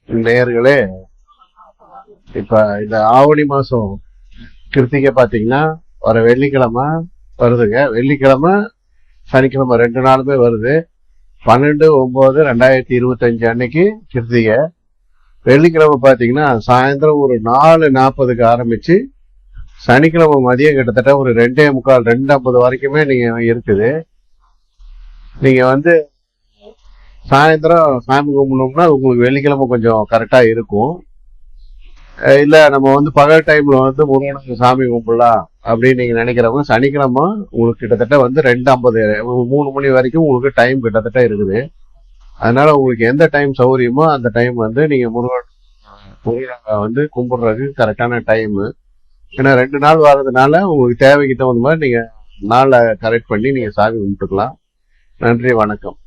நேயர்களே, இப்ப இந்த ஆவணி மாசம் கிருத்திகை பாத்தீங்கன்னா வர வெள்ளிக்கிழமை வருதுங்க. வெள்ளிக்கிழமை சனிக்கிழமை 2 நாளுமே வருது. 12/9/2025 அன்னைக்கு கிருத்திகை. வெள்ளிக்கிழமை பாத்தீங்கன்னா சாயந்தரம் ஒரு 4:40க்கு ஆரம்பிச்சு சனிக்கிழமை மதியம் கிட்டத்தட்ட ஒரு 2:45 2:50 வரைக்குமே நீங்க இருக்குது. நீங்க சாயந்தரம் சாமி கும்பிடணும்னா உங்களுக்கு வெள்ளிக்கிழமை கொஞ்சம் கரெக்டா இருக்கும். இல்ல நம்ம பகல் டைம்ல முருகனுக்கு சாமி கும்பிடலாம் அப்படின்னு நீங்க நினைக்கிறவங்க சனிக்கிழமை உங்களுக்கு கிட்டத்தட்ட 2:50 3 மணி வரைக்கும் உங்களுக்கு டைம் கிட்டத்தட்ட இருக்குது. அதனால உங்களுக்கு எந்த டைம் சௌகரியமோ அந்த டைம் நீங்க முருகனை கும்பிடுறதுக்கு கரெக்டான டைம். ஏன்னா 2 நாள் வர்றதுனால உங்களுக்கு தேவைக்கு தகுந்த மாதிரி நீங்க நாளை கரெக்ட் பண்ணி நீங்க சாமி கும்பிட்டுக்கலாம். நன்றி, வணக்கம்.